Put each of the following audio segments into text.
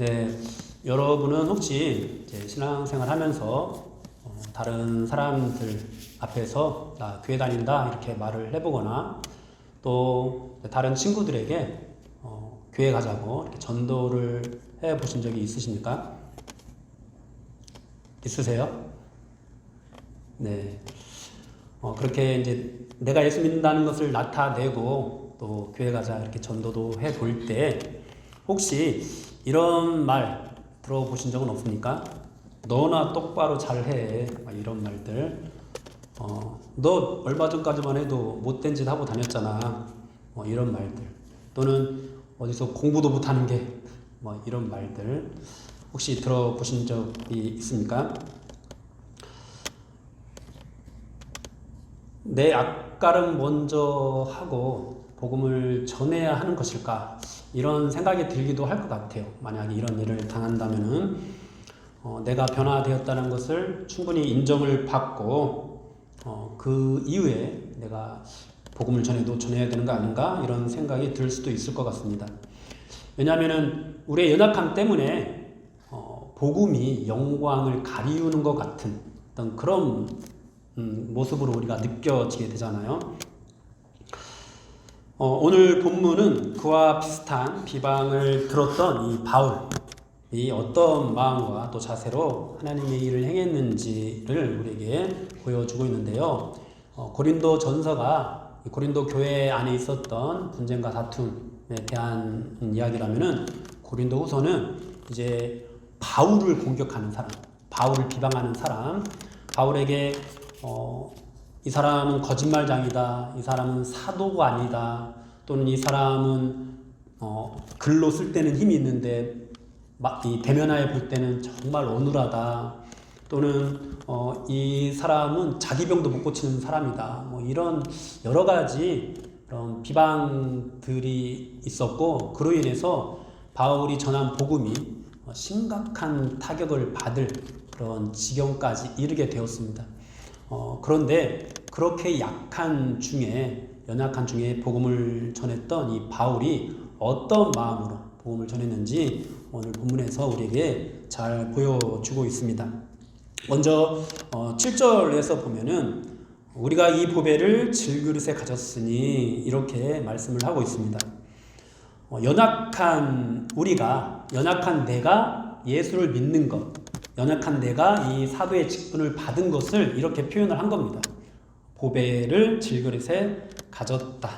네, 여러분은 혹시 이제 신앙생활 하면서 다른 사람들 앞에서 나 교회 다닌다 이렇게 말을 해보거나 또 다른 친구들에게 교회 가자고 이렇게 전도를 해보신 적이 있으십니까? 있으세요? 네. 그렇게 이제 내가 예수 믿는다는 것을 나타내고 또 교회 가자 이렇게 전도도 해볼 때 혹시 이런 말 들어보신 적은 없습니까? 너나 똑바로 잘해 이런 말들. 너 얼마 전까지만 해도 못된 짓 하고 다녔잖아. 이런 말들. 또는 어디서 공부도 못하는 게 이런 말들 혹시 들어보신 적이 있습니까? 내 앞가름 먼저 하고 복음을 전해야 하는 것일까? 이런 생각이 들기도 할 것 같아요. 만약에 이런 일을 당한다면은 내가 변화되었다는 것을 충분히 인정을 받고 그 이후에 내가 복음을 전해야 되는 거 아닌가? 이런 생각이 들 수도 있을 것 같습니다. 왜냐하면은 우리의 연약함 때문에 복음이 영광을 가리우는 것 같은 어떤 그런 모습으로 우리가 느껴지게 되잖아요. 오늘 본문은 그와 비슷한 비방을 들었던 이 바울이 어떤 마음과 또 자세로 하나님의 일을 행했는지를 우리에게 보여주고 있는데요. 고린도 전서가 고린도 교회 안에 있었던 분쟁과 다툼에 대한 이야기라면은 고린도 후서는 이제 바울을 공격하는 사람, 바울을 비방하는 사람, 바울에게 이 사람은 거짓말장이다, 이 사람은 사도가 아니다, 또는 이 사람은 글로 쓸 때는 힘이 있는데 이 대면하에 볼 때는 정말 어눌하다, 또는 이 사람은 자기 병도 못 고치는 사람이다, 이런 여러 가지 그런 비방들이 있었고, 그로 인해서 바울이 전한 복음이 심각한 타격을 받을 그런 지경까지 이르게 되었습니다. 그런데 그렇게 연약한 중에 복음을 전했던 이 바울이 어떤 마음으로 복음을 전했는지 오늘 본문에서 우리에게 잘 보여주고 있습니다. 먼저 7절에서 보면은 우리가 이 보배를 질그릇에 가졌으니 이렇게 말씀을 하고 있습니다. 연약한 내가 예수를 믿는 것, 연약한 내가 이 사도의 직분을 받은 것을 이렇게 표현을 한 겁니다. 보배를 질그릇에 가졌다.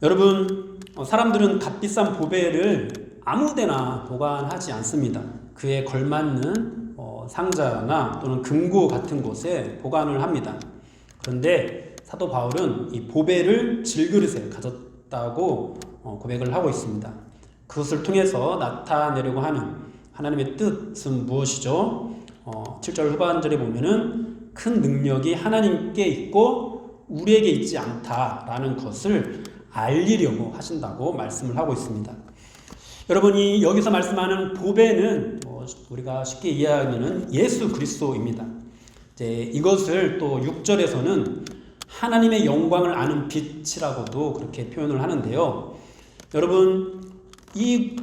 여러분, 사람들은 값비싼 보배를 아무데나 보관하지 않습니다. 그에 걸맞는 상자나 또는 금고 같은 곳에 보관을 합니다. 그런데 사도 바울은 이 보배를 질그릇에 가졌다고 고백을 하고 있습니다. 그것을 통해서 나타내려고 하는 하나님의 뜻은 무엇이죠? 7절 후반절에 보면은 큰 능력이 하나님께 있고 우리에게 있지 않다라는 것을 알리려고 하신다고 말씀을 하고 있습니다. 여러분이 여기서 말씀하는 보배는 우리가 쉽게 이해하면 예수 그리스도입니다. 이제 이것을 또 6절에서는 하나님의 영광을 아는 빛이라고도 그렇게 표현을 하는데요. 여러분, 이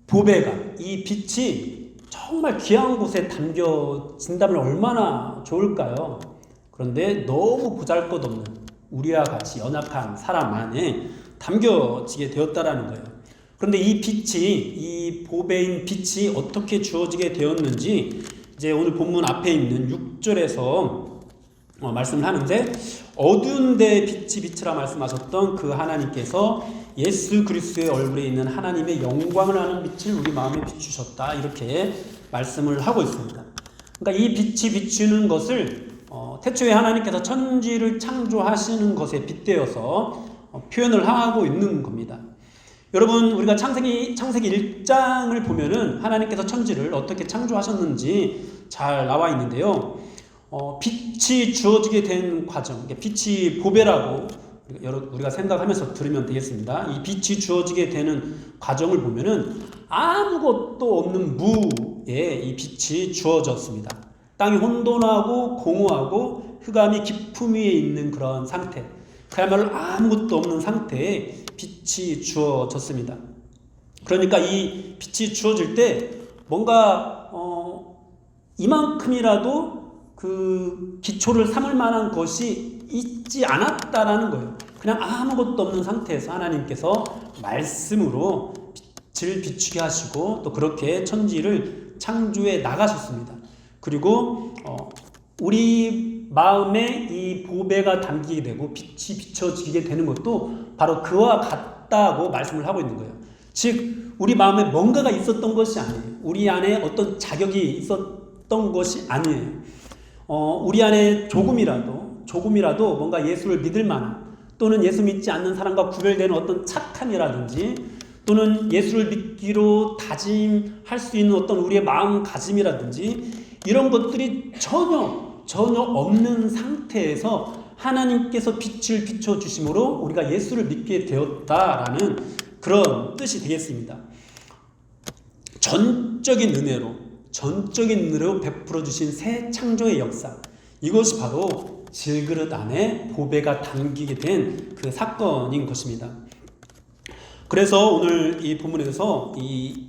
보배가, 이 빛이 정말 귀한 곳에 담겨진다면 얼마나 좋을까요? 그런데 너무 보잘것없는 우리와 같이 연약한 사람 안에 담겨지게 되었다라는 거예요. 그런데 이 보배인 빛이 어떻게 주어지게 되었는지 이제 오늘 본문 앞에 있는 6절에서 말씀을 하는데, 어두운 데 빛이 비치라 말씀하셨던 그 하나님께서 예수 그리스도의 얼굴에 있는 하나님의 영광을 아는 빛을 우리 마음에 비추셨다, 이렇게 말씀을 하고 있습니다. 그러니까 이 빛이 비추는 것을 태초에 하나님께서 천지를 창조하시는 것에 빗대어서 표현을 하고 있는 겁니다. 여러분, 우리가 창세기 1장을 보면은 하나님께서 천지를 어떻게 창조하셨는지 잘 나와 있는데요. 빛이 주어지게 된 과정, 빛이 보배라고 우리가 생각하면서 들으면 되겠습니다. 이 빛이 주어지게 되는 과정을 보면은 아무것도 없는 무에 이 빛이 주어졌습니다. 땅이 혼돈하고 공허하고 흑암이 깊음 위에 있는 그런 상태, 그야말로 아무것도 없는 상태에 빛이 주어졌습니다. 그러니까 이 빛이 주어질 때 뭔가 이만큼이라도 그 기초를 삼을 만한 것이 있지 않았다라는 거예요. 그냥 아무것도 없는 상태에서 하나님께서 말씀으로 빛을 비추게 하시고 또 그렇게 천지를 창조해 나가셨습니다. 그리고 우리 마음에 이 보배가 담기게 되고 빛이 비춰지게 되는 것도 바로 그와 같다고 말씀을 하고 있는 거예요. 즉 우리 마음에 뭔가가 있었던 것이 아니에요. 우리 안에 어떤 자격이 있었던 것이 아니에요. 우리 안에 조금이라도 뭔가 예수를 믿을 만한 또는 예수 믿지 않는 사람과 구별되는 어떤 착함이라든지 또는 예수를 믿기로 다짐할 수 있는 어떤 우리의 마음가짐이라든지 이런 것들이 전혀 없는 상태에서 하나님께서 빛을 비춰주심으로 우리가 예수를 믿게 되었다라는 그런 뜻이 되겠습니다. 전적인 은혜로 베풀어 주신 새 창조의 역사, 이것이 바로 질그릇 안에 보배가 담기게 된 그 사건인 것입니다. 그래서 오늘 이 본문에서 이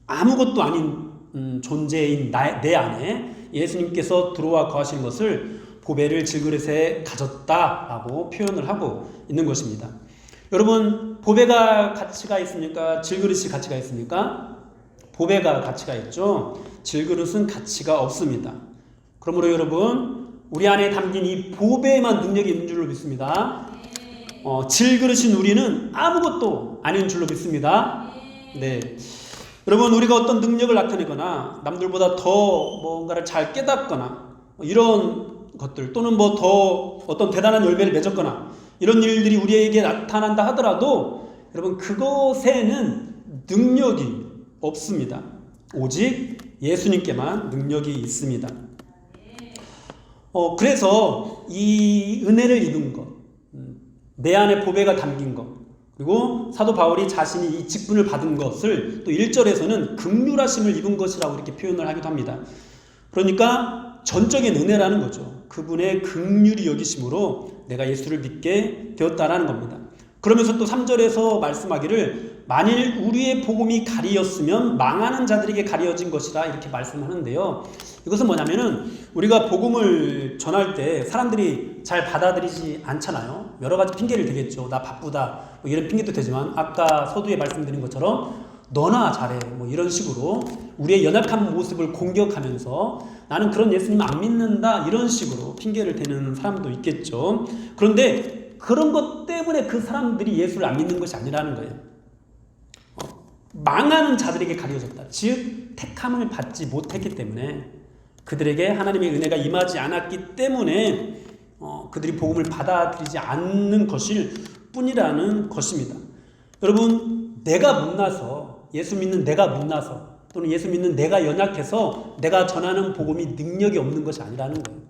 아무것도 아닌 존재인 내 안에 예수님께서 들어와 거하신 것을 보배를 질그릇에 가졌다라고 표현을 하고 있는 것입니다. 여러분, 보배가 가치가 있습니까? 질그릇이 가치가 있습니까? 보배가 가치가 있죠. 질그릇은 가치가 없습니다. 그러므로 여러분, 우리 안에 담긴 이 보배에만 능력이 있는 줄로 믿습니다. 질그릇인 우리는 아무것도 아닌 줄로 믿습니다. 네. 여러분, 우리가 어떤 능력을 나타내거나 남들보다 더 뭔가를 잘 깨닫거나 이런 것들 또는 뭐 더 어떤 대단한 열매를 맺었거나 이런 일들이 우리에게 나타난다 하더라도 여러분, 그것에는 능력이 없습니다. 오직 예수님께만 능력이 있습니다. 그래서 이 은혜를 입은 것, 내 안에 보배가 담긴 것, 그리고 사도 바울이 자신이 이 직분을 받은 것을 또 1절에서는 긍휼하심을 입은 것이라고 이렇게 표현을 하기도 합니다. 그러니까 전적인 은혜라는 거죠. 그분의 긍휼히 여기심으로 내가 예수를 믿게 되었다라는 겁니다. 그러면서 또 3절에서 말씀하기를 만일 우리의 복음이 가리였으면 망하는 자들에게 가리어진 것이라 이렇게 말씀하는데요. 이것은 뭐냐면은 우리가 복음을 전할 때 사람들이 잘 받아들이지 않잖아요. 여러 가지 핑계를 대겠죠. 나 바쁘다 뭐 이런 핑계도 되지만 아까 서두에 말씀드린 것처럼 너나 잘해 뭐 이런 식으로 우리의 연약한 모습을 공격하면서 나는 그런 예수님 안 믿는다 이런 식으로 핑계를 대는 사람도 있겠죠. 그런데 그런 것 때문에 그 사람들이 예수를 안 믿는 것이 아니라는 거예요. 망하는 자들에게 가려졌다. 즉 택함을 받지 못했기 때문에 그들에게 하나님의 은혜가 임하지 않았기 때문에 그들이 복음을 받아들이지 않는 것일 뿐이라는 것입니다. 여러분, 내가 못나서 예수 믿는 내가 못나서 또는 예수 믿는 내가 연약해서 내가 전하는 복음이 능력이 없는 것이 아니라는 거예요.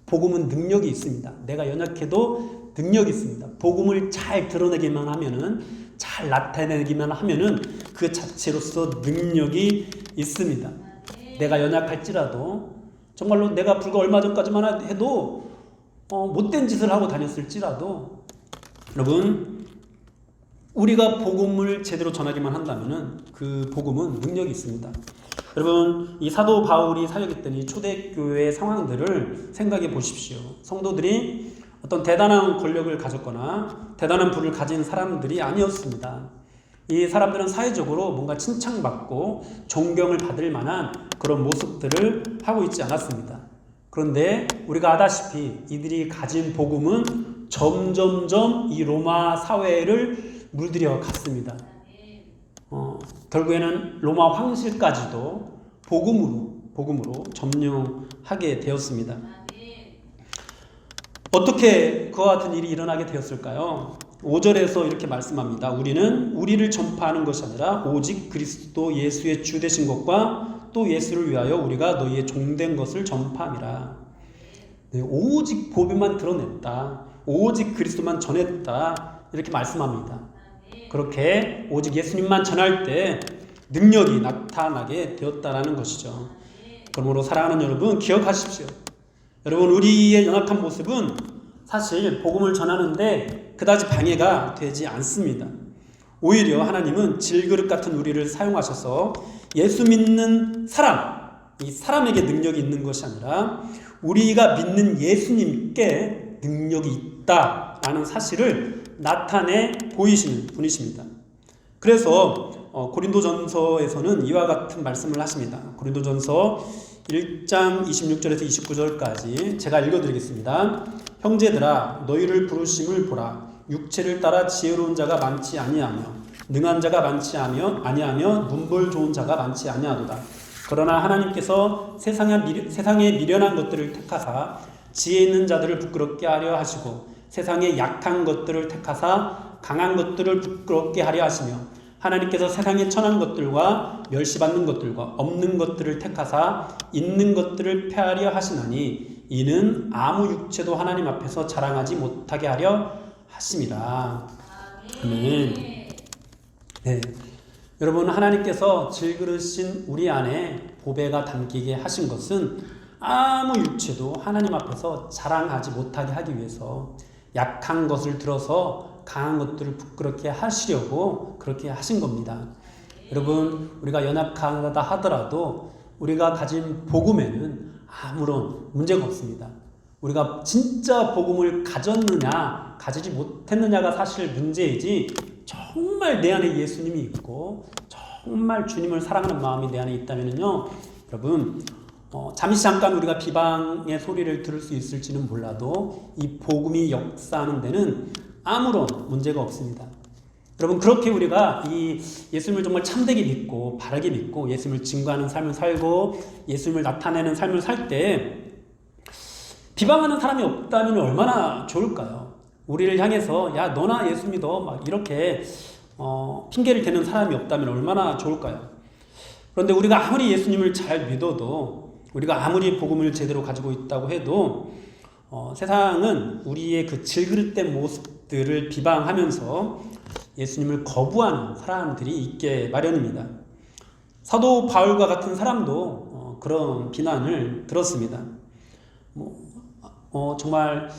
복음은 능력이 있습니다. 내가 연약해도 능력이 있습니다. 복음을 잘 드러내기만 하면은 잘 나타내기만 하면은 그 자체로서 능력이 있습니다. 내가 연약할지라도 정말로 내가 불과 얼마 전까지만 해도 못된 짓을 하고 다녔을지라도 여러분, 우리가 복음을 제대로 전하기만 한다면은 그 복음은 능력이 있습니다. 여러분, 이 사도 바울이 사역했던 이 초대교회의 상황들을 생각해 보십시오. 성도들이 어떤 대단한 권력을 가졌거나 대단한 부를 가진 사람들이 아니었습니다. 이 사람들은 사회적으로 뭔가 칭찬받고 존경을 받을 만한 그런 모습들을 하고 있지 않았습니다. 그런데 우리가 아다시피 이들이 가진 복음은 점점점 이 로마 사회를 물들여 갔습니다. 결국에는 로마 황실까지도 복음으로 점령하게 되었습니다. 어떻게 그와 같은 일이 일어나게 되었을까요? 5절에서 이렇게 말씀합니다. 우리는 우리를 전파하는 것이 아니라 오직 그리스도 예수의 주 되신 것과 또 예수를 위하여 우리가 너희의 종된 것을 전파함이라. 네, 오직 복음만 드러냈다. 오직 그리스도만 전했다. 이렇게 말씀합니다. 그렇게 오직 예수님만 전할 때 능력이 나타나게 되었다라는 것이죠. 그러므로 사랑하는 여러분, 기억하십시오. 여러분, 우리의 연약한 모습은 사실 복음을 전하는데 그다지 방해가 되지 않습니다. 오히려 하나님은 질그릇 같은 우리를 사용하셔서 예수 믿는 사람, 이 사람에게 능력이 있는 것이 아니라 우리가 믿는 예수님께 능력이 있다라는 사실을 나타내 보이시는 분이십니다. 그래서 고린도전서에서는 이와 같은 말씀을 하십니다. 고린도전서 1장 26절에서 29절까지 제가 읽어드리겠습니다. 형제들아 너희를 부르심을 보라. 육체를 따라 지혜로운 자가 많지 아니하며 능한 자가 많지 아니하며 문벌 좋은 자가 많지 아니하도다. 그러나 하나님께서 세상에 미련한 것들을 택하사 지혜 있는 자들을 부끄럽게 하려 하시고 세상에 약한 것들을 택하사 강한 것들을 부끄럽게 하려 하시며 하나님께서 세상에 천한 것들과 멸시받는 것들과 없는 것들을 택하사 있는 것들을 폐하려 하시나니 이는 아무 육체도 하나님 앞에서 자랑하지 못하게 하려 하심이라. 아멘. 네. 여러분, 하나님께서 질그릇인 우리 안에 보배가 담기게 하신 것은 아무 육체도 하나님 앞에서 자랑하지 못하게 하기 위해서 약한 것을 들어서 강한 것들을 부끄럽게 하시려고 그렇게 하신 겁니다. 여러분, 우리가 연약하다 하더라도 우리가 가진 복음에는 아무런 문제가 없습니다. 우리가 진짜 복음을 가졌느냐 가지지 못했느냐가 사실 문제이지, 정말 내 안에 예수님이 있고 정말 주님을 사랑하는 마음이 내 안에 있다면요, 여러분, 잠깐 우리가 비방의 소리를 들을 수 있을지는 몰라도 이 복음이 역사하는 데는 아무런 문제가 없습니다. 여러분, 그렇게 우리가 이 예수님을 정말 참되게 믿고 바르게 믿고 예수님을 증거하는 삶을 살고 예수님을 나타내는 삶을 살 때 비방하는 사람이 없다면 얼마나 좋을까요? 우리를 향해서 야 너나 예수 믿어 막 이렇게 핑계를 대는 사람이 없다면 얼마나 좋을까요? 그런데 우리가 아무리 예수님을 잘 믿어도, 우리가 아무리 복음을 제대로 가지고 있다고 해도 세상은 우리의 그 질그릇된 모습들을 비방하면서 예수님을 거부하는 사람들이 있게 마련입니다. 사도 바울과 같은 사람도 그런 비난을 들었습니다. 정말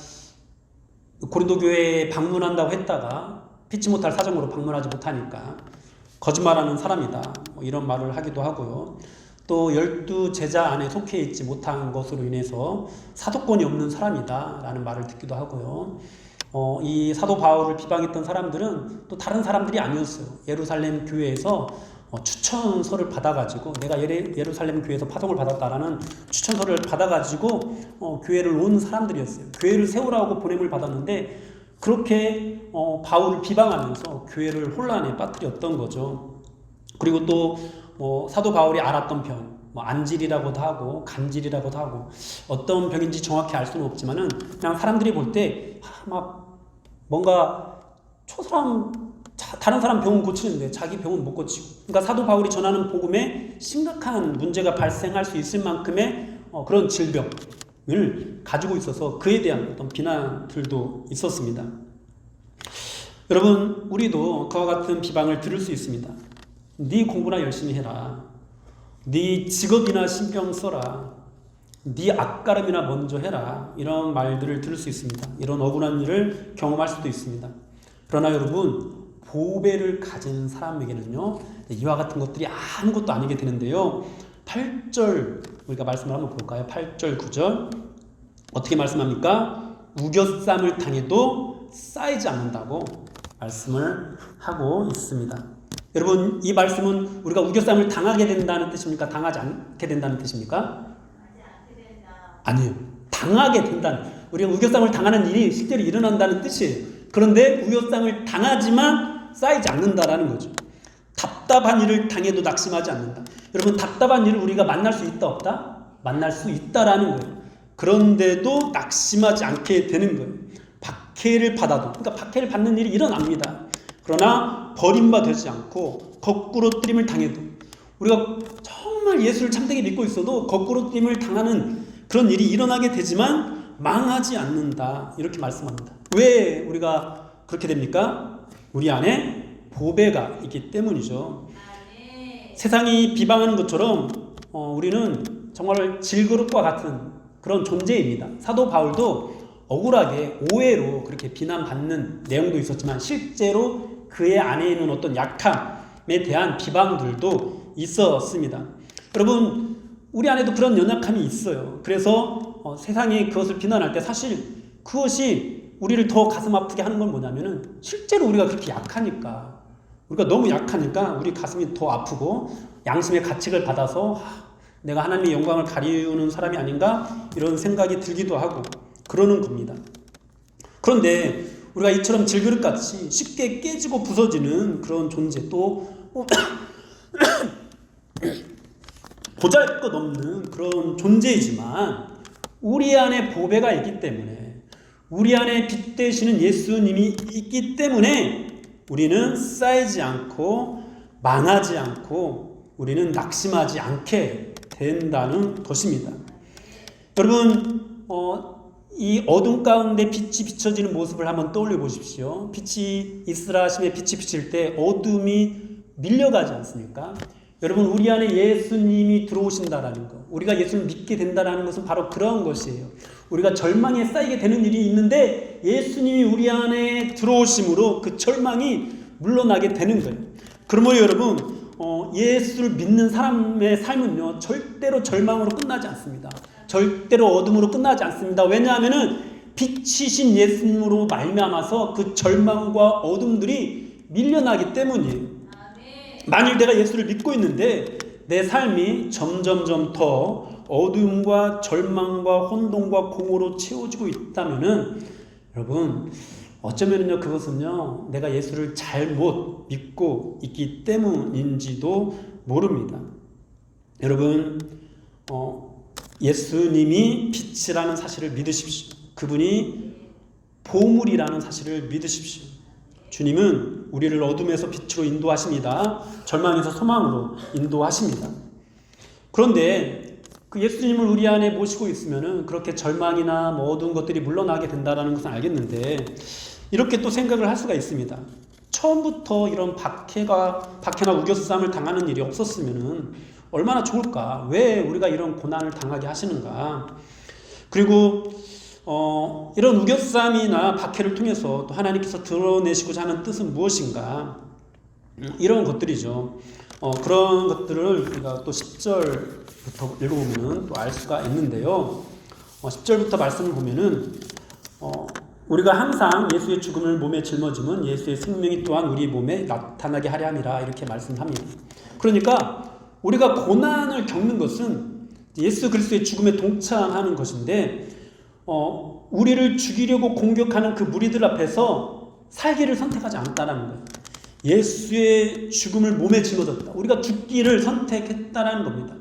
고린도 교회에 방문한다고 했다가 피치 못할 사정으로 방문하지 못하니까 거짓말하는 사람이다, 이런 말을 하기도 하고요. 또 12제자 안에 속해 있지 못한 것으로 인해서 사도권이 없는 사람이다 라는 말을 듣기도 하고요. 이 사도 바울을 비방했던 사람들은 또 다른 사람들이 아니었어요. 예루살렘 교회에서 추천서를 받아가지고, 내가 예루살렘 교회에서 파송을 받았다라는 추천서를 받아가지고 교회를 온 사람들이었어요. 교회를 세우라고 보냄을 받았는데 그렇게 바울을 비방하면서 교회를 혼란에 빠뜨렸던 거죠. 그리고 또 사도 바울이 앓았던 병, 안질이라고도 하고 간질이라고도 하고, 어떤 병인지 정확히 알 수는 없지만은 그냥 사람들이 볼 때 막 뭔가 다른 사람 병은 고치는데 자기 병은 못 고치고, 그러니까 사도 바울이 전하는 복음에 심각한 문제가 발생할 수 있을 만큼의 그런 질병을 가지고 있어서 그에 대한 어떤 비난들도 있었습니다. 여러분, 우리도 그와 같은 비방을 들을 수 있습니다. 네 공부나 열심히 해라. 네 직업이나 신경 써라. 네 앞가름이나 먼저 해라. 이런 말들을 들을 수 있습니다. 이런 억울한 일을 경험할 수도 있습니다. 그러나 여러분, 보배를 가진 사람에게는요, 이와 같은 것들이 아무것도 아니게 되는데요. 8절 우리가 말씀을 한번 볼까요? 8절 9절 어떻게 말씀합니까? 우겨쌈을 당해도 쌓이지 않는다고 말씀을 하고 있습니다. 여러분, 이 말씀은 우리가 우겨쌈을 당하게 된다는 뜻입니까? 당하지 않게 된다는 뜻입니까? 아니에요. 당하게 된다는, 우리가 우겨쌈을 당하는 일이 실제로 일어난다는 뜻이에요. 그런데 우겨쌈을 당하지만 쌓이지 않는다라는 거죠. 답답한 일을 당해도 낙심하지 않는다. 여러분, 답답한 일을 우리가 만날 수 있다 없다? 만날 수 있다라는 거예요. 그런데도 낙심하지 않게 되는 거예요. 박해를 받아도, 그러니까 박해를 받는 일이 일어납니다. 그러나 버림받지 않고 거꾸로 뜨림을 당해도, 우리가 정말 예수를 참되게 믿고 있어도 거꾸로 뜨림을 당하는 그런 일이 일어나게 되지만 망하지 않는다, 이렇게 말씀합니다. 왜 우리가 그렇게 됩니까? 우리 안에 보배가 있기 때문이죠. 세상이 비방하는 것처럼 우리는 정말 질그릇과 같은 그런 존재입니다. 사도 바울도 억울하게 오해로 그렇게 비난받는 내용도 있었지만 실제로 그의 안에 있는 어떤 약함에 대한 비방들도 있었습니다. 여러분, 우리 안에도 그런 연약함이 있어요. 그래서 세상이 그것을 비난할 때 사실 그것이 우리를 더 가슴 아프게 하는 건 뭐냐면은 실제로 우리가 그렇게 약하니까, 우리가 너무 약하니까 우리 가슴이 더 아프고 양심의 가책을 받아서 내가 하나님의 영광을 가리우는 사람이 아닌가 이런 생각이 들기도 하고 그러는 겁니다. 그런데 우리가 이처럼 질그릇같이 쉽게 깨지고 부서지는 그런 존재, 또 보잘것없는 그런 존재이지만 우리 안에 보배가 있기 때문에, 우리 안에 빛 되시는 예수님이 있기 때문에 우리는 쌓이지 않고 망하지 않고 우리는 낙심하지 않게 된다는 것입니다. 여러분, 이 어둠 가운데 빛이 비춰지는 모습을 한번 떠올려 보십시오. 빛이 이스라심에 빛이 비칠 때 어둠이 밀려가지 않습니까? 여러분, 우리 안에 예수님이 들어오신다라는 것, 우리가 예수를 믿게 된다라는 것은 바로 그런 것이에요. 우리가 절망에 쌓이게 되는 일이 있는데 예수님이 우리 안에 들어오심으로 그 절망이 물러나게 되는 거예요. 그러므로 여러분, 예수를 믿는 사람의 삶은요, 절대로 절망으로 끝나지 않습니다. 절대로 어둠으로 끝나지 않습니다. 왜냐하면은 빛이신 예수님으로 말미암아서 그 절망과 어둠들이 밀려나기 때문이에요. 만일 내가 예수를 믿고 있는데 내 삶이 점점점 더 어둠과 절망과 혼돈과 공허로 채워지고 있다면은 여러분, 어쩌면은요, 그것은요, 내가 예수를 잘못 믿고 있기 때문인지도 모릅니다. 여러분, 예수님이 빛이라는 사실을 믿으십시오. 그분이 보물이라는 사실을 믿으십시오. 주님은 우리를 어둠에서 빛으로 인도하십니다. 절망에서 소망으로 인도하십니다. 그런데 그 예수님을 우리 안에 모시고 있으면은 그렇게 절망이나 뭐 어두운 것들이 물러나게 된다는 것은 알겠는데, 이렇게 또 생각을 할 수가 있습니다. 처음부터 이런 박해나 우겨쌈을 당하는 일이 없었으면은 얼마나 좋을까? 왜 우리가 이런 고난을 당하게 하시는가? 그리고 이런 우겨쌈이나 박해를 통해서 또 하나님께서 드러내시고자 하는 뜻은 무엇인가? 이런 것들이죠. 그런 것들을 우리가 또 10절부터 읽어보면 또 알 수가 있는데요. 10절부터 말씀을 보면은 우리가 항상 예수의 죽음을 몸에 짊어지면 예수의 생명이 또한 우리 몸에 나타나게 하려 함이라, 이렇게 말씀합니다. 그러니까 우리가 고난을 겪는 것은 예수 그리스도의 죽음에 동참하는 것인데, 우리를 죽이려고 공격하는 그 무리들 앞에서 살기를 선택하지 않았다는 거예요. 예수의 죽음을 몸에 짊어졌다. 우리가 죽기를 선택했다는 겁니다.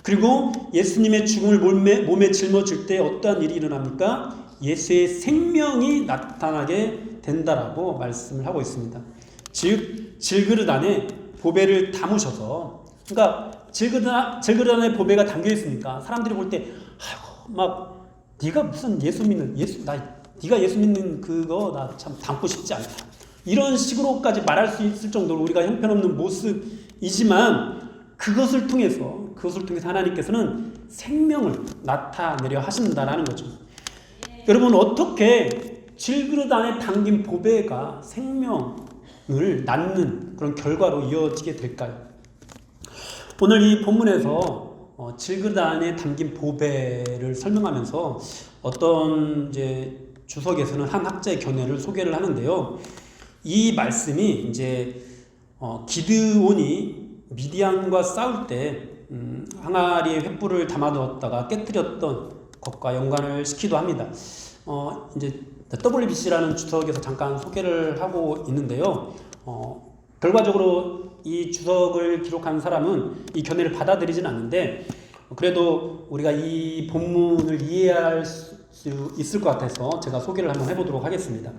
그리고 예수님의 죽음을 몸에 짊어질 때 어떠한 일이 일어납니까? 예수의 생명이 나타나게 된다라고 말씀을 하고 있습니다. 즉, 질그릇 안에 보배를 담으셔서, 그러니까 질그릇 안에 보배가 담겨 있으니까 사람들이 볼 때 막 네가 무슨 네가 예수 믿는 그거 나 참 담고 싶지 않다, 이런 식으로까지 말할 수 있을 정도로 우리가 형편없는 모습이지만, 그것을 통해서 하나님께서는 생명을 나타내려 하신다라는 거죠. 여러분, 어떻게 질그릇 안에 담긴 보배가 생명을 낳는 그런 결과로 이어지게 될까요? 오늘 이 본문에서 질그릇 안에 담긴 보배를 설명하면서 어떤 이제 주석에서는 한 학자의 견해를 소개를 하는데요. 이 말씀이 이제 기드온이 미디안과 싸울 때 항아리에 횃불을 담아 넣었다가 깨뜨렸던 것과 연관을 시키기도 합니다. 이제 WBC라는 주석에서 잠깐 소개를 하고 있는데요. 결과적으로 이 주석을 기록한 사람은 이 견해를 받아들이진 않는데, 그래도 우리가 이 본문을 이해할 수 있을 것 같아서 제가 소개를 한번 해보도록 하겠습니다.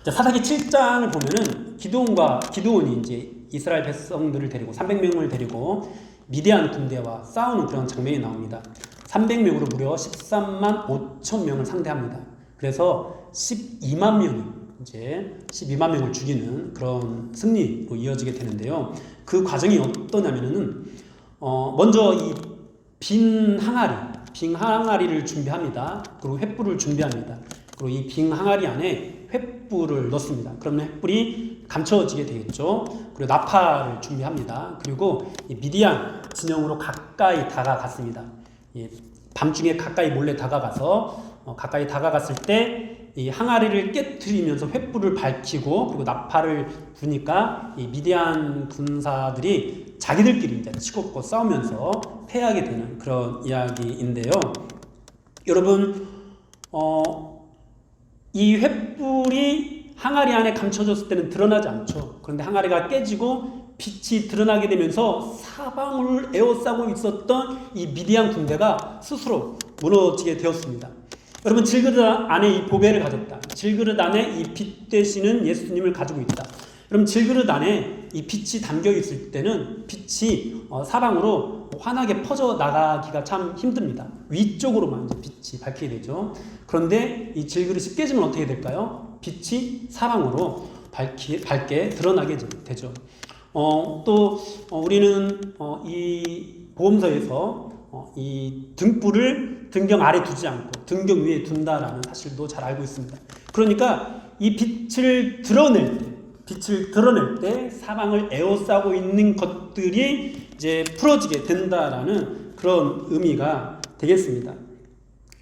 사사기 7장을 보면은 기드온이 이제 이스라엘 백성들을 데리고 300명을 데리고 미디안 군대와 싸우는 그런 장면이 나옵니다. 300명으로 무려 13만 5천 명을 상대합니다. 그래서 12만 명을 죽이는 그런 승리로 이어지게 되는데요. 그 과정이 어떠냐면은 먼저 이 빈 항아리를 준비합니다. 그리고 횃불을 준비합니다. 그리고 이 빈 항아리 안에 횃불을 넣습니다. 그러면 횃불이 감춰지게 되겠죠. 그리고 나팔을 준비합니다. 그리고 이 미디안 진영으로 가까이 다가갔습니다. 밤중에 가까이 몰래 다가가서 가까이 다가갔을 때 이 항아리를 깨트리면서 횃불을 밝히고 그리고 나팔을 부니까 이 미디안 군사들이 자기들끼리 이제 치고받고 싸우면서 패하게 되는 그런 이야기인데요. 여러분, 이 횃불이 항아리 안에 감춰졌을 때는 드러나지 않죠. 그런데 항아리가 깨지고 빛이 드러나게 되면서 사방을 에워싸고 있었던 이 미디안 군대가 스스로 무너지게 되었습니다. 여러분, 질그릇 안에 이 보배를 가졌다. 질그릇 안에 이 빛 되시는 예수님을 가지고 있다. 여러분, 질그릇 안에 이 빛이 담겨 있을 때는 빛이 사방으로 환하게 퍼져 나가기가 참 힘듭니다. 위쪽으로만 이제 빛이 밝히게 되죠. 그런데 이 질그릇이 깨지면 어떻게 될까요? 빛이 사방으로 밝게 드러나게 되죠. 또 우리는 이 보험서에서 이 등불을 등경 아래 두지 않고 등경 위에 둔다라는 사실도 잘 알고 있습니다. 그러니까 이 빛을 드러낼 때 사방을 에워싸고 있는 것들이 이제 풀어지게 된다라는 그런 의미가 되겠습니다.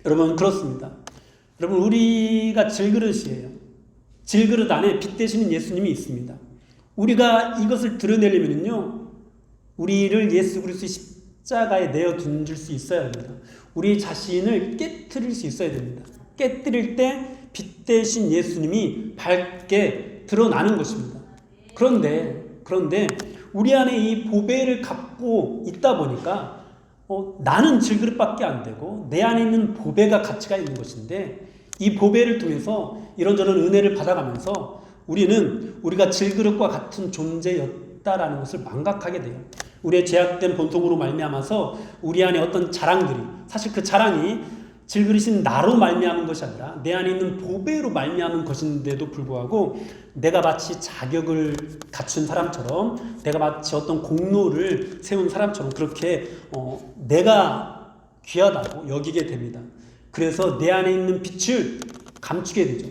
여러분, 그렇습니다. 여러분, 우리가 질그릇이에요. 질그릇 안에 빛 되시는 예수님이 있습니다. 우리가 이것을 드러내려면요, 우리를 예수 그리스도의 십자가에 내어 둔줄 수 있어야 합니다. 우리 자신을 깨트릴 수 있어야 됩니다. 깨트릴 때 빛 되신 예수님이 밝게 드러나는 것입니다. 그런데 우리 안에 이 보배를 갖고 있다 보니까 나는 질그릇밖에 안 되고 내 안에 있는 보배가 가치가 있는 것인데 이 보배를 통해서 이런저런 은혜를 받아가면서 우리가 질그릇과 같은 존재였다라는 것을 망각하게 돼요. 우리의 죄악된 본성으로 말미암아서 우리 안에 어떤 자랑들이, 사실 그 자랑이 질그릇인 나로 말미암은 것이 아니라 내 안에 있는 보배로 말미암은 것인데도 불구하고 내가 마치 자격을 갖춘 사람처럼, 내가 마치 어떤 공로를 세운 사람처럼 그렇게 내가 귀하다고 여기게 됩니다. 그래서 내 안에 있는 빛을 감추게 되죠.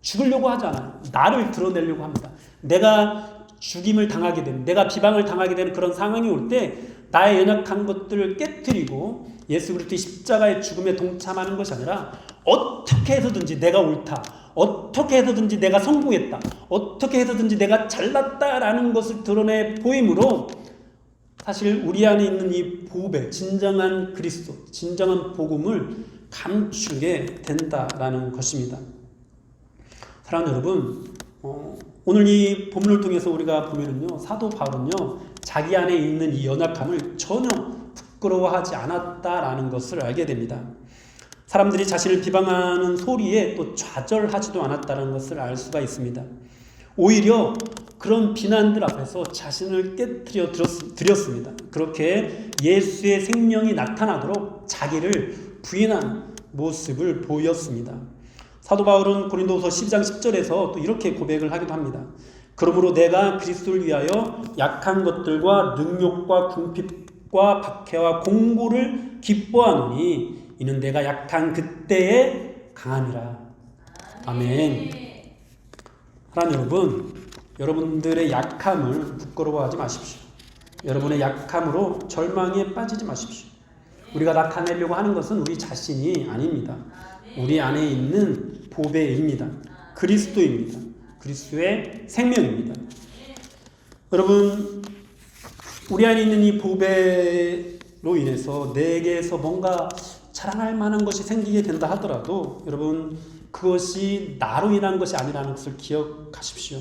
죽으려고 하지 않아요. 나를 드러내려고 합니다. 내가 죽임을 당하게 되는, 내가 비방을 당하게 되는 그런 상황이 올 때 나의 연약한 것들을 깨트리고 예수 그리스도의 십자가의 죽음에 동참하는 것이 아니라 어떻게 해서든지 내가 옳다, 어떻게 해서든지 내가 성공했다, 어떻게 해서든지 내가 잘났다라는 것을 드러내 보임으로 사실 우리 안에 있는 이 보배, 진정한 그리스도, 진정한 복음을 감추게 된다라는 것입니다. 사랑하는 여러분, 오늘 이 본문을 통해서 우리가 보면은요, 사도 바울은요, 자기 안에 있는 이 연약함을 전혀 부끄러워하지 않았다라는 것을 알게 됩니다. 사람들이 자신을 비방하는 소리에 또 좌절하지도 않았다는 것을 알 수가 있습니다. 오히려 그런 비난들 앞에서 자신을 깨트려 드렸습니다. 그렇게 예수의 생명이 나타나도록 자기를 부인한 모습을 보였습니다. 사도 바울은 고린도후서 12장 10절에서 또 이렇게 고백을 하기도 합니다. 그러므로 내가 그리스도를 위하여 약한 것들과 능욕과 궁핍과 박해와 공고를 기뻐하노니 이는 내가 약한 그때에 강함이라. 아멘. 사랑하는 여러분, 여러분들의 약함을 부끄러워하지 마십시오. 여러분의 약함으로 절망에 빠지지 마십시오. 우리가 나타내려고 하는 것은 우리 자신이 아닙니다. 우리 안에 있는 보배입니다. 그리스도입니다. 그리스도의 생명입니다. 여러분, 우리 안에 있는 이 보배로 인해서 내게서 뭔가 자랑할 만한 것이 생기게 된다 하더라도 여러분, 그것이 나로 인한 것이 아니라는 것을 기억하십시오.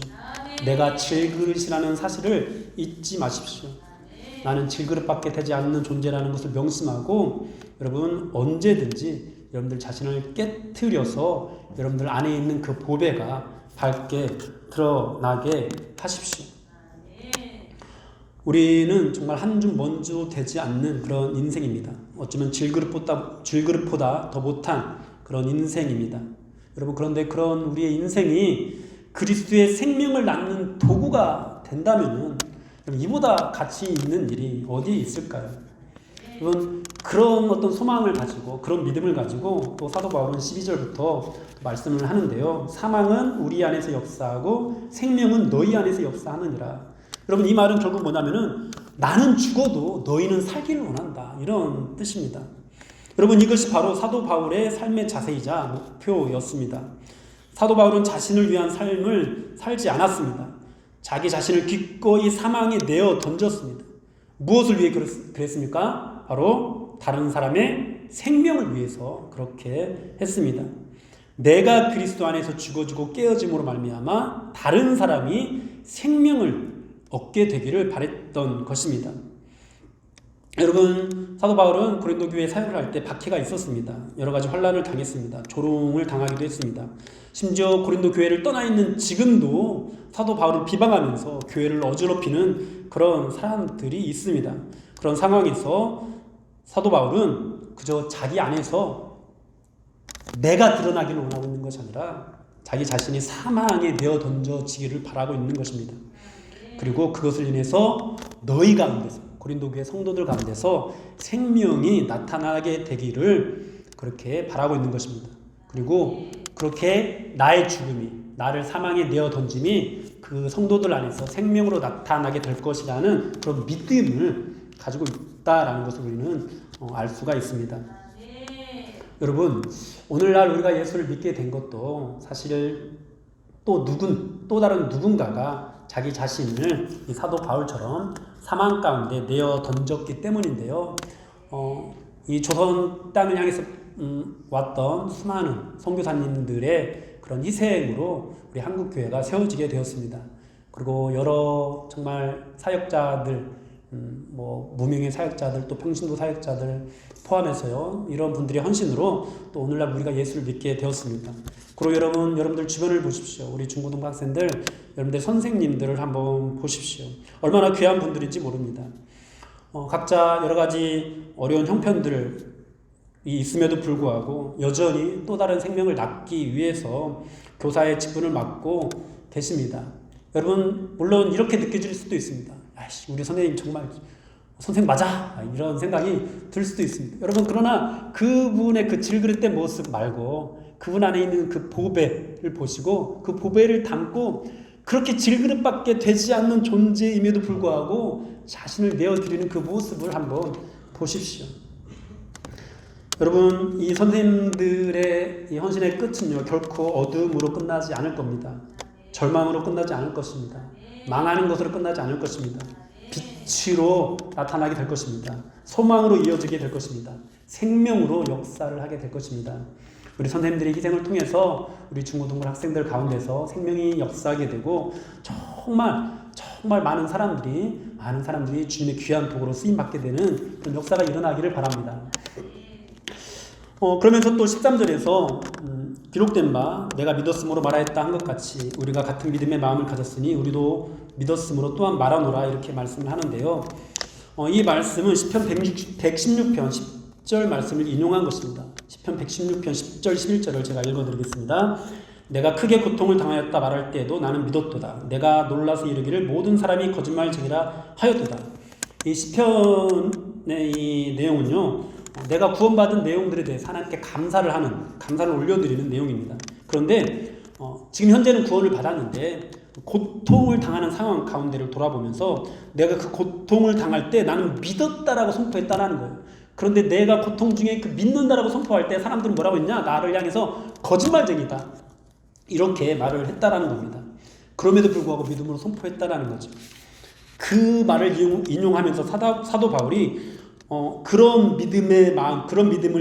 내가 질그릇이라는 사실을 잊지 마십시오. 나는 질그릇밖에 되지 않는 존재라는 것을 명심하고 여러분, 언제든지 여러분들 자신을 깨트려서 여러분들 안에 있는 그 보배가 밝게 드러나게 하십시오. 우리는 정말 한 줌 먼지도 되지 않는 그런 인생입니다. 어쩌면 질그릇보다 더 못한 그런 인생입니다. 여러분, 그런데 그런 우리의 인생이 그리스도의 생명을 낳는 도구가 된다면은 이보다 가치 있는 일이 어디에 있을까요? 여러분 그런 어떤 소망을 가지고 그런 믿음을 가지고 또 사도 바울은 12절부터 말씀을 하는데요. 사망은 우리 안에서 역사하고 생명은 너희 안에서 역사하느니라. 여러분 이 말은 결국 뭐냐면은 나는 죽어도 너희는 살기를 원한다, 이런 뜻입니다. 여러분 이것이 바로 사도 바울의 삶의 자세이자 목표였습니다. 사도 바울은 자신을 위한 삶을 살지 않았습니다. 자기 자신을 기꺼이 사망에 내어 던졌습니다. 무엇을 위해 그랬습니까? 바로 다른 사람의 생명을 위해서 그렇게 했습니다. 내가 그리스도 안에서 죽어지고 깨어짐으로 말미암아 다른 사람이 생명을 얻게 되기를 바랬던 것입니다. 여러분 사도 바울은 고린도 교회에 사역을 할 때 박해가 있었습니다. 여러 가지 환난을 당했습니다. 조롱을 당하기도 했습니다. 심지어 고린도 교회를 떠나 있는 지금도 사도 바울을 비방하면서 교회를 어지럽히는 그런 사람들이 있습니다. 그런 상황에서 사도 바울은 그저 자기 안에서 내가 드러나기를 원하고 있는 것이 아니라 자기 자신이 사망에 내어 던져지기를 바라고 있는 것입니다. 그리고 그것을 인해서 너희 가운데서, 고린도 교회 성도들 가운데서 생명이 나타나게 되기를 그렇게 바라고 있는 것입니다. 그리고 그렇게 나의 죽음이, 나를 사망에 내어 던짐이 그 성도들 안에서 생명으로 나타나게 될 것이라는 그런 믿음을 가지고 있다라는 것을 우리는 알 수가 있습니다. 여러분 오늘날 우리가 예수를 믿게 된 것도 사실 또 다른 누군가가 자기 자신을 이 사도 바울처럼 사망 가운데 내어 던졌기 때문인데요. 이 조선 땅을 향해서 왔던 수많은 선교사님들의 그런 희생으로 우리 한국교회가 세워지게 되었습니다. 그리고 여러 정말 사역자들, 무명의 사역자들, 또 평신도 사역자들 포함해서요, 이런 분들의 헌신으로 또 오늘날 우리가 예수를 믿게 되었습니다. 그리고 여러분들 주변을 보십시오. 우리 중고등부 학생들, 여러분들 선생님들을 한번 보십시오. 얼마나 귀한 분들인지 모릅니다. 각자 여러 가지 어려운 형편들이 있음에도 불구하고 여전히 또 다른 생명을 낳기 위해서 교사의 직분을 맡고 계십니다. 여러분 물론 이렇게 느껴질 수도 있습니다. 아이씨, 우리 선생님 정말 선생 맞아, 이런 생각이 들 수도 있습니다. 여러분 그러나 그분의 그 질그릇된 모습 말고 그분 안에 있는 그 보배를 보시고 그 보배를 담고 그렇게 질그릇밖에 되지 않는 존재임에도 불구하고 자신을 내어드리는 그 모습을 한번 보십시오. 여러분 이 선생님들의 이 헌신의 끝은요 결코 어둠으로 끝나지 않을 겁니다. 절망으로 끝나지 않을 것입니다. 망하는 것으로 끝나지 않을 것입니다. 빛으로 나타나게 될 것입니다. 소망으로 이어지게 될 것입니다. 생명으로 역사를 하게 될 것입니다. 우리 선생님들의 희생을 통해서 우리 중고등부 학생들 가운데서 생명이 역사하게 되고 정말 많은 사람들이 주님의 귀한 도구로 쓰임받게 되는 그런 역사가 일어나기를 바랍니다. 그러면서 또 13절에서 기록된 바 내가 믿었으므로 말하였다 한 것 같이 우리가 같은 믿음의 마음을 가졌으니 우리도 믿었으므로 또한 말하노라, 이렇게 말씀을 하는데요. 이 말씀은 시편 116편 10절 말씀을 인용한 것입니다. 시편 116편 10절 11절을 제가 읽어드리겠습니다. 내가 크게 고통을 당하였다 말할 때에도 나는 믿었도다. 내가 놀라서 이르기를 모든 사람이 거짓말쟁이라 하였도다. 이 시편의 이 내용은요, 내가 구원받은 내용들에 대해서 하나님께 감사를 올려드리는 내용입니다. 그런데 지금 현재는 구원을 받았는데 고통을 당하는 상황 가운데를 돌아보면서 내가 그 고통을 당할 때 나는 믿었다라고 선포했다라는 거예요. 그런데 내가 고통 중에 그 믿는다라고 선포할 때 사람들은 뭐라고 했냐? 나를 향해서 거짓말쟁이다, 이렇게 말을 했다라는 겁니다. 그럼에도 불구하고 믿음으로 선포했다라는 거죠. 그 말을 인용하면서 사도 바울이 그런 믿음을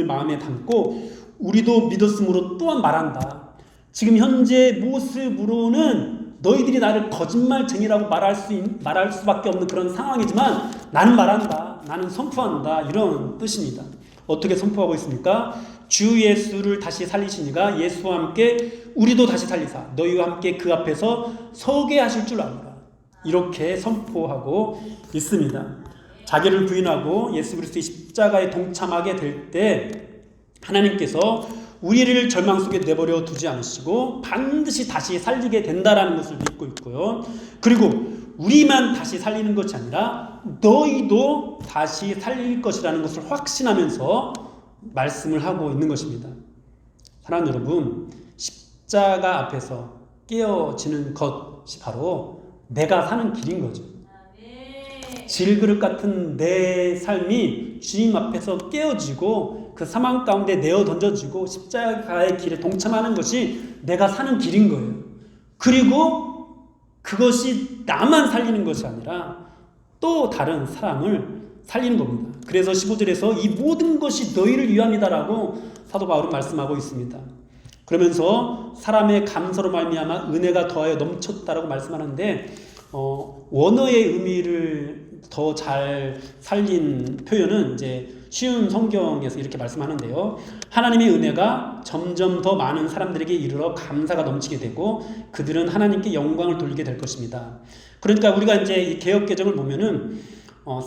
마음에 담고 우리도 믿었으므로 또한 말한다. 지금 현재 모습으로는 너희들이 나를 거짓말쟁이라고 말할 수밖에 없는 그런 상황이지만 나는 말한다, 나는 선포한다, 이런 뜻입니다. 어떻게 선포하고 있습니까? 주 예수를 다시 살리시니가 예수와 함께 우리도 다시 살리사 너희와 함께 그 앞에서 서게 하실 줄 압니다. 이렇게 선포하고 있습니다. 자기를 부인하고 예수 그리스도의 십자가에 동참하게 될 때 하나님께서 우리를 절망 속에 내버려 두지 않으시고 반드시 다시 살리게 된다라는 것을 믿고 있고요. 그리고 우리만 다시 살리는 것이 아니라 너희도 다시 살릴 것이라는 것을 확신하면서 말씀을 하고 있는 것입니다. 사랑하는 여러분, 십자가 앞에서 깨어지는 것이 바로 내가 사는 길인 거죠. 질그릇 같은 내 삶이 주님 앞에서 깨어지고 그 사망 가운데 내어 던져지고 십자가의 길에 동참하는 것이 내가 사는 길인 거예요. 그리고 그것이 나만 살리는 것이 아니라 또 다른 사람을 살리는 겁니다. 그래서 15절에서 이 모든 것이 너희를 위함이다라고 사도 바울은 말씀하고 있습니다. 그러면서 사람의 감사로 말미암아 은혜가 더하여 넘쳤다라고 말씀하는데 원어의 의미를 더 잘 살린 표현은 이제 쉬운 성경에서 이렇게 말씀하는데요. 하나님의 은혜가 점점 더 많은 사람들에게 이르러 감사가 넘치게 되고 그들은 하나님께 영광을 돌리게 될 것입니다. 그러니까 우리가 이제 이 개역 개정을 보면은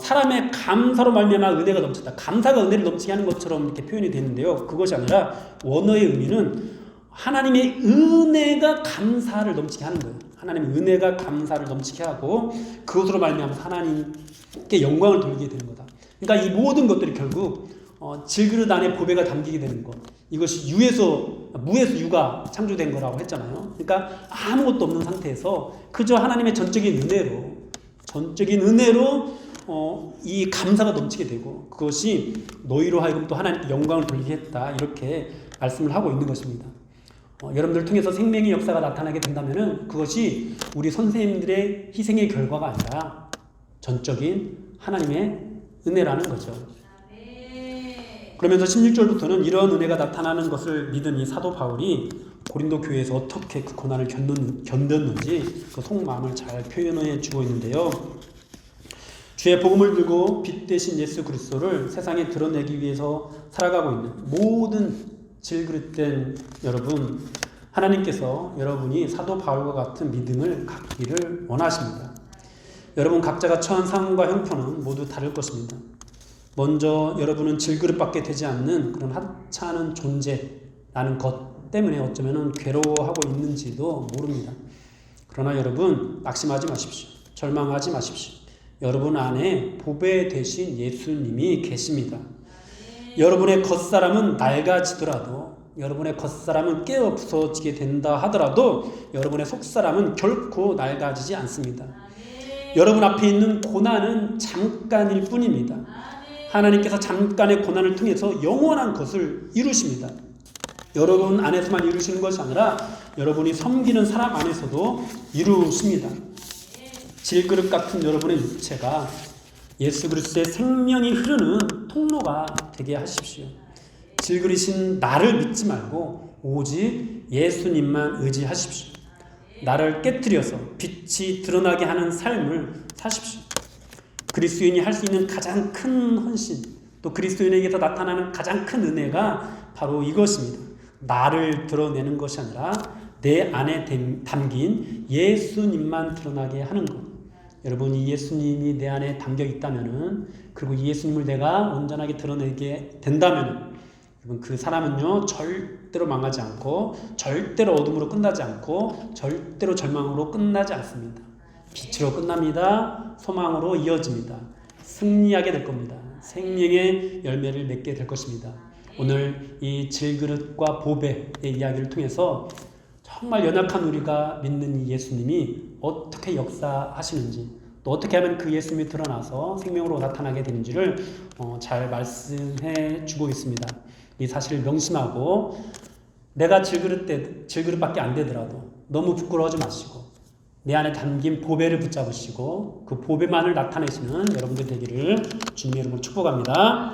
사람의 감사로 말미암아 은혜가 넘쳤다. 감사가 은혜를 넘치게 하는 것처럼 이렇게 표현이 되는데요. 그것이 아니라 원어의 의미는 하나님의 은혜가 감사를 넘치게 하는 거예요. 하나님의 은혜가 감사를 넘치게 하고 그것으로 말미암아 하나님께 영광을 돌리게 되는 거다. 그러니까 이 모든 것들이 결국 질그릇 안에 보배가 담기게 되는 것. 이것이 무에서 유가 창조된 거라고 했잖아요. 그러니까 아무것도 없는 상태에서 그저 하나님의 전적인 은혜로 이 감사가 넘치게 되고 그것이 너희로 하여금 또 하나님께 영광을 돌리게 했다. 이렇게 말씀을 하고 있는 것입니다. 여러분들 통해서 생명의 역사가 나타나게 된다면 그것이 우리 선생님들의 희생의 결과가 아니라 전적인 하나님의 은혜라는 거죠. 그러면서 16절부터는 이러한 은혜가 나타나는 것을 믿은 이 사도 바울이 고린도 교회에서 어떻게 그 고난을 견뎠는지 그 속마음을 잘 표현해 주고 있는데요. 주의 복음을 들고 빛 대신 예수 그리스도를 세상에 드러내기 위해서 살아가고 있는 모든 질그릇된 여러분, 하나님께서 여러분이 사도 바울과 같은 믿음을 갖기를 원하십니다. 여러분 각자가 처한 상황과 형편은 모두 다를 것입니다. 먼저 여러분은 질그릇밖에 되지 않는 그런 하찮은 존재라는 것 때문에 어쩌면 괴로워하고 있는지도 모릅니다. 그러나 여러분 낙심하지 마십시오. 절망하지 마십시오. 여러분 안에 보배 되신 예수님이 계십니다. 여러분의 겉사람은 낡아지더라도 여러분의 겉사람은 깨어 부서지게 된다 하더라도 여러분의 속사람은 결코 낡아지지 않습니다. 여러분 앞에 있는 고난은 잠깐일 뿐입니다. 하나님께서 잠깐의 고난을 통해서 영원한 것을 이루십니다. 여러분 안에서만 이루시는 것이 아니라 여러분이 섬기는 사람 안에서도 이루십니다. 질그릇 같은 여러분의 육체가 예수 그리스도의 생명이 흐르는 통로가 되게 하십시오. 질그릇인 나를 믿지 말고 오직 예수님만 의지하십시오. 나를 깨트려서 빛이 드러나게 하는 삶을 사십시오. 그리스도인이 할 수 있는 가장 큰 헌신, 또 그리스도인에게서 나타나는 가장 큰 은혜가 바로 이것입니다. 나를 드러내는 것이 아니라 내 안에 담긴 예수님만 드러나게 하는 것. 여러분이 예수님이 내 안에 담겨 있다면은, 그리고 예수님을 내가 온전하게 드러내게 된다면은, 여러분 그 사람은요 절대로 망하지 않고 절대로 어둠으로 끝나지 않고 절대로 절망으로 끝나지 않습니다. 빛으로 끝납니다. 소망으로 이어집니다. 승리하게 될 겁니다. 생명의 열매를 맺게 될 것입니다. 오늘 이 질그릇과 보배의 이야기를 통해서 정말 연약한 우리가 믿는 이 예수님이 어떻게 역사하시는지, 또 어떻게 하면 그 예수님이 드러나서 생명으로 나타나게 되는지를 잘 말씀해 주고 있습니다. 이 사실을 명심하고 내가 질그릇밖에 안 되더라도 너무 부끄러워하지 마시고 내 안에 담긴 보배를 붙잡으시고 그 보배만을 나타내시는 여러분들 되기를 주님의 이름으로 축복합니다.